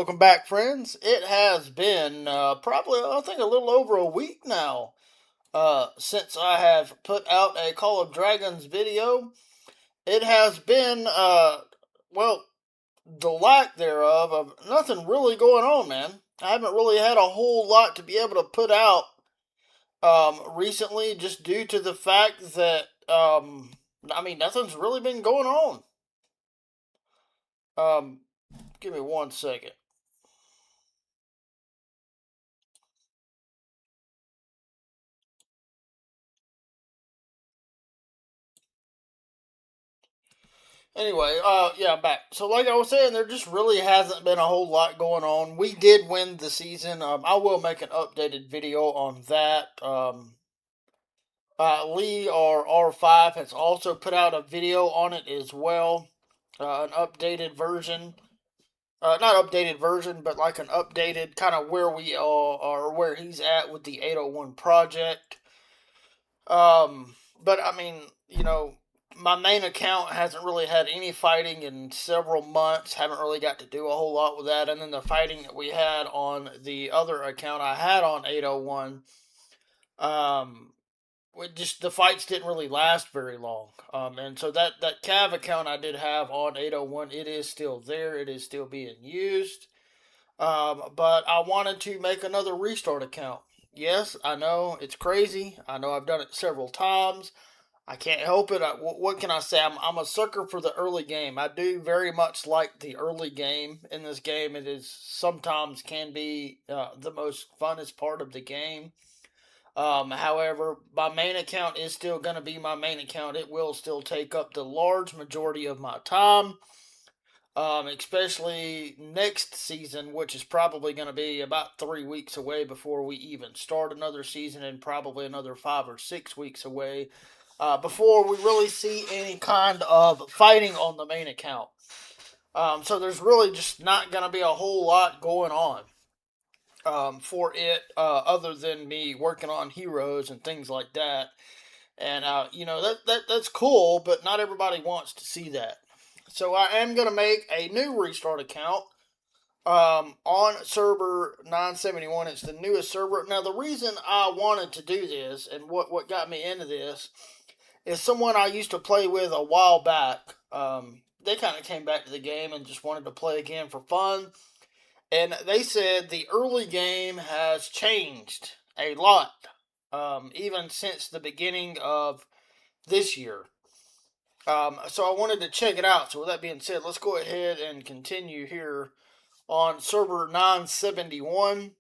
welcome back, friends. It has been probably, I think, a little over a week now since I have put out a Call of Dragons video. It has been, well, the lack thereof of nothing really going on, man. I haven't really had a whole lot to be able to put out recently just due to the fact that, nothing's really been going on. Um, Give me 1 second. Anyway, yeah, I'm back. So, like I was saying, there just really hasn't been a whole lot going on. We did win the season. I will make an updated video on that. Lee or R5 has also put out a video on it as well. An updated version. Not updated version, but like an updated kind of where we are or where he's at with the 801 project. But I mean, my main account hasn't really had any fighting in several months. Haven't really got to do a whole lot with that. And then the fighting that we had on the other account I had on 801, um, just the fights didn't really last very long. And so that Cav account I did have on 801, it is still there. It is still being used. But I wanted to make another restart account. Yes, I know it's crazy. I know I've done it several times. I can't help it. What can I say? I'm a sucker for the early game. I do very much like the early game in this game. It is sometimes can be the most funnest part of the game. However, my main account is still going to be my main account. It will still take up the large majority of my time, especially next season, which is probably going to be about 3 weeks away before we even start another season, and probably another 5 or 6 weeks away before we really see any kind of fighting on the main account. So there's really just not going to be a whole lot going on for it, other than me working on heroes and things like that. And that's cool, but not everybody wants to see that. So I am going to make a new restart account on server 971. It's the newest server. Now, the reason I wanted to do this and what got me into this is someone I used to play with a while back. They kind of came back to the game and just wanted to play again for fun. And they said the early game has changed a lot, even since the beginning of this year. So I wanted to check it out. So with that being said, let's go ahead and continue here on server 971.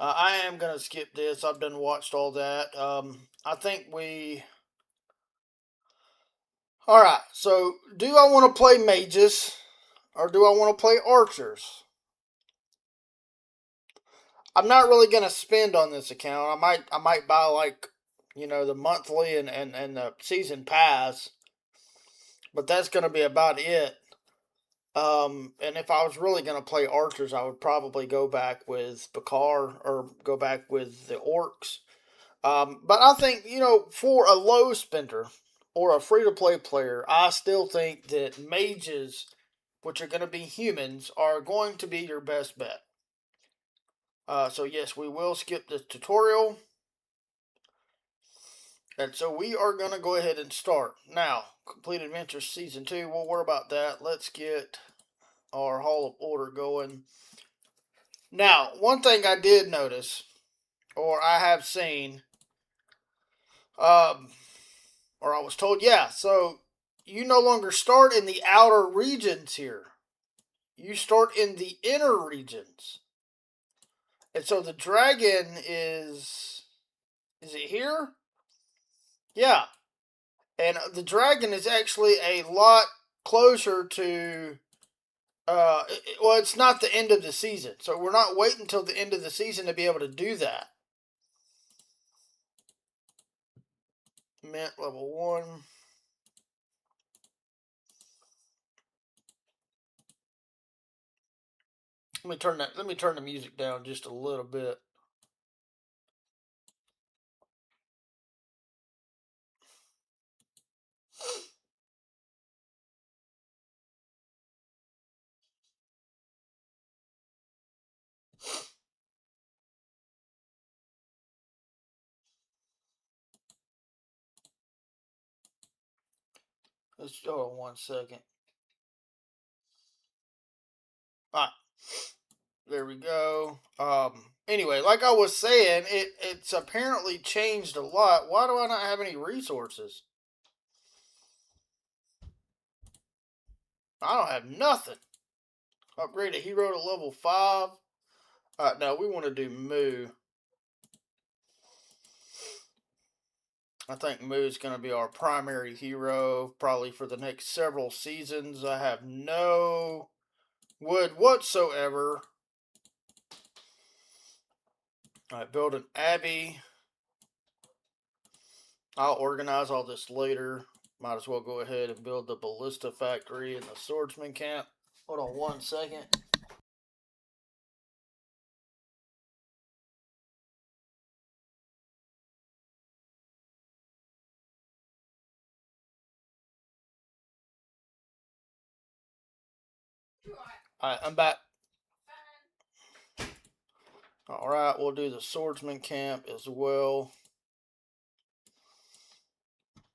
I am going to skip this. I've done watched all that. I think we... Alright, so do I want to play mages or do I want to play archers? I'm not really going to spend on this account. I might buy like, the monthly and the season pass, but that's going to be about it. And if I was really going to play archers, I would probably go back with Bakar or go back with the orcs. But I think, for a low spender or a free to play player, I still think that mages, which are going to be humans, are going to be your best bet. So, yes, we will skip this tutorial. And so we are going to go ahead and start. Now, Complete Adventure Season 2, we'll worry about that. Let's get our Hall of Order going. Now, one thing I did notice, or I have seen, um, or I was told, yeah, so you no longer start in the outer regions here. You start in the inner regions. And so the dragon is it here? Yeah. And the dragon is actually a lot closer to, well, it's not the end of the season. So we're not waiting until the end of the season to be able to do that. Mint level 1. Let me turn the music down just a little bit. Let's hold on 1 second. All right, there we go. Anyway, like I was saying, it's apparently changed a lot. Why do I not have any resources? I don't have nothing. Upgrade a hero to level 5. Alright, now we want to do Moo. I think Moo is going to be our primary hero probably for the next several seasons. I have no wood whatsoever. Alright, build an abbey. I'll organize all this later. Might as well go ahead and build the ballista factory and the swordsman camp. Hold on 1 second. Alright, I'm back. Alright, we'll do the swordsman camp as well.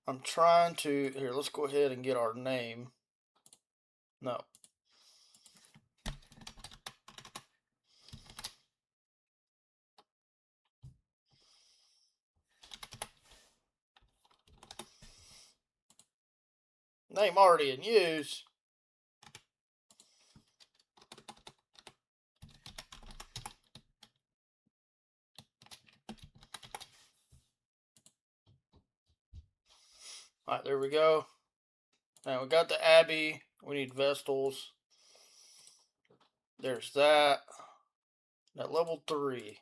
I'm trying to... Here, let's go ahead and get our name. No. Name already in use. Alright, there we go. Now we got the Abbey. We need Vestals. There's that. At level 3.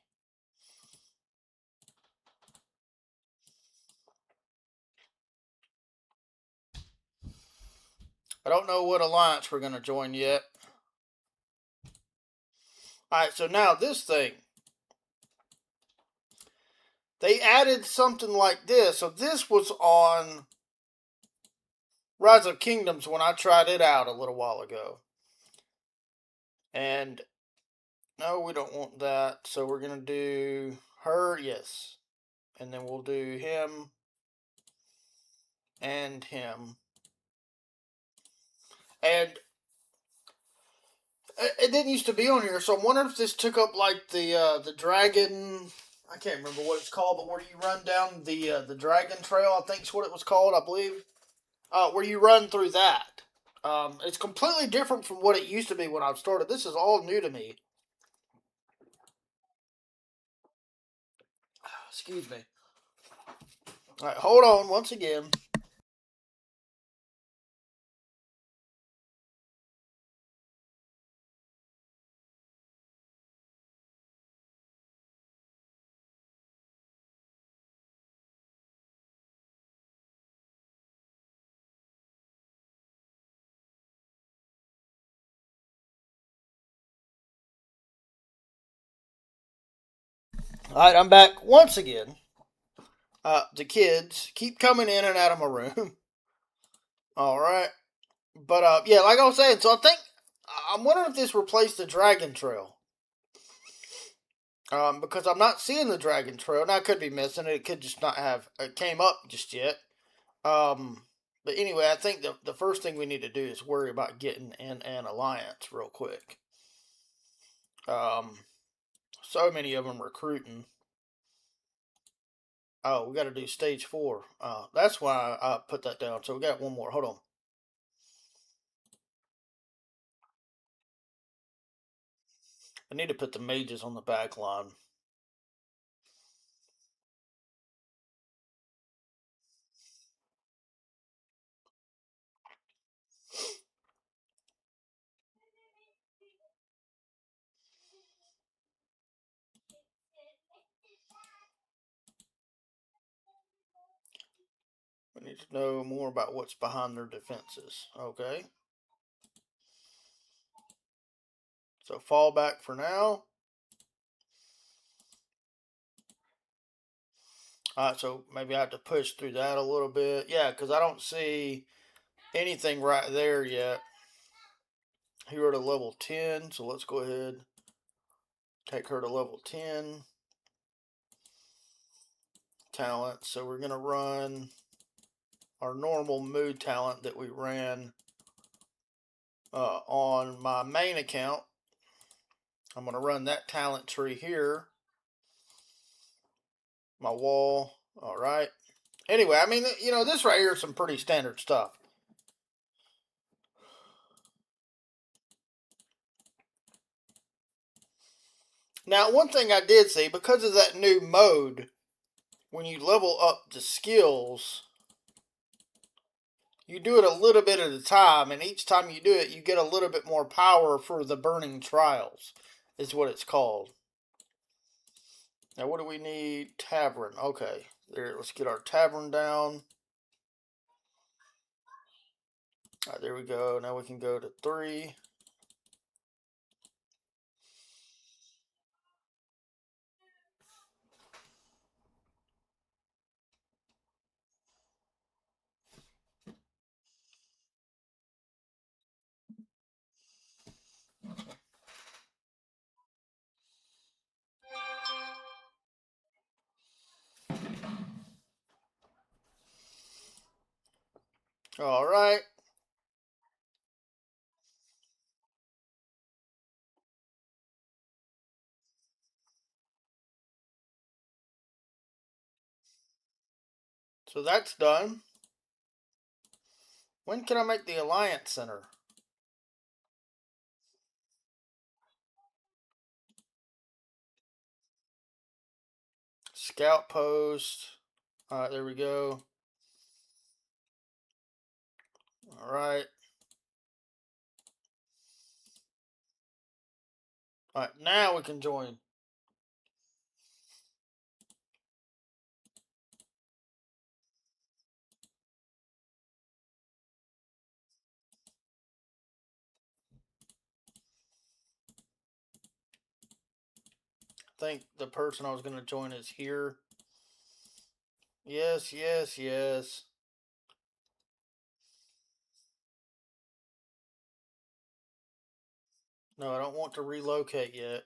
I don't know what alliance we're going to join yet. Alright, so now this thing. They added something like this. So this was on Rise of Kingdoms when I tried it out a little while ago. And no, we don't want that. So we're going to do her, yes. And then we'll do him and him. And it didn't used to be on here, so I'm wondering if this took up like the dragon. I can't remember what it's called, but where you run down the dragon trail, I think is what it was called, I believe. Where you run through that. It's completely different from what it used to be when I started. This is all new to me. Excuse me. All right, hold on once again. All right, I'm back once again. The kids keep coming in and out of my room. All right, but yeah, like I was saying, so I think I'm wondering if this replaced the dragon trail. Because I'm not seeing the dragon trail. Now I could be missing it. It could just not have it came up just yet. But anyway, I think the first thing we need to do is worry about getting in an alliance real quick. So many of them recruiting. Oh, we got to do stage 4. That's why I put that down. So we got one more. Hold on. I need to put the mages on the back line. We need to know more about what's behind their defenses. Okay. So fall back for now. Alright, so maybe I have to push through that a little bit. Yeah, because I don't see anything right there yet. Hero to level 10, so let's go ahead. Take her to level 10. Talent, so we're going to run our normal mood talent that we ran on my main account. I'm going to run that talent tree here. My wall. All right. Anyway, I mean, this right here is some pretty standard stuff. Now, one thing I did see, because of that new mode, when you level up the skills, you do it a little bit at a time, and each time you do it, you get a little bit more power for the burning trials, is what it's called. Now, what do we need? Tavern. Okay, there. Let's get our tavern down. All right, there we go. Now we can go to 3. All right. So that's done. When can I make the Alliance Center? Scout post. All right, there we go. All right. All right, now we can join. I think the person I was going to join is here. Yes, yes, yes. No, I don't want to relocate yet.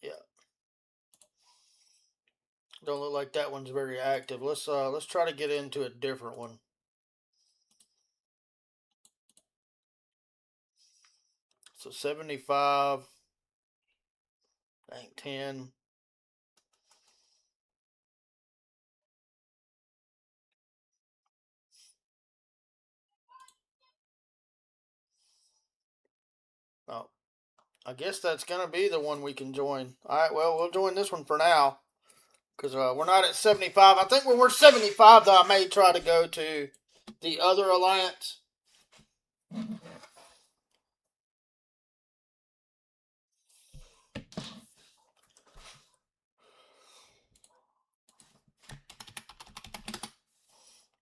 Yeah. Don't look like that one's very active. Let's try to get into a different one. So 75. Dang, 10. Oh, I guess that's gonna be the one we can join. All right, well, we'll join this one for now because we're not at 75. I think when we're 75, though, I may try to go to the other alliance.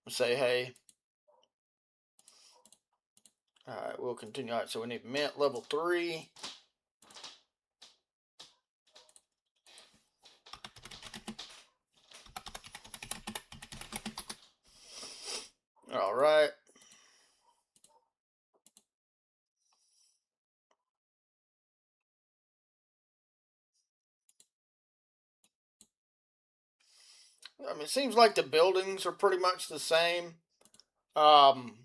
Say hey. All right, we'll continue. All right, so we need mint level 3. All right. I mean, it seems like the buildings are pretty much the same. Um,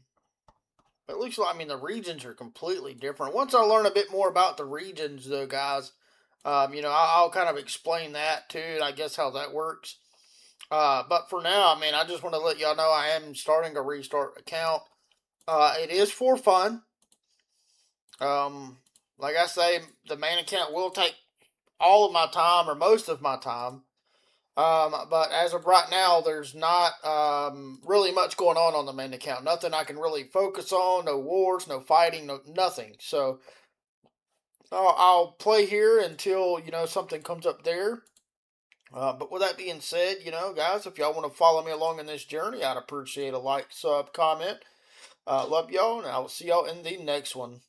But at least, I mean, the regions are completely different. Once I learn a bit more about the regions, though, guys, I'll kind of explain that too, and I guess how that works. But for now, I mean, I just want to let y'all know I am starting a restart account. It is for fun. Like I say, the main account will take all of my time or most of my time. But as of right now, there's not really much going on the main account. Nothing I can really focus on. No wars, no fighting, no nothing. So I'll play here until something comes up there. But with that being said, guys, if y'all want to follow me along in this journey, I'd appreciate a like, sub, comment. Love y'all, and I will see y'all in the next one.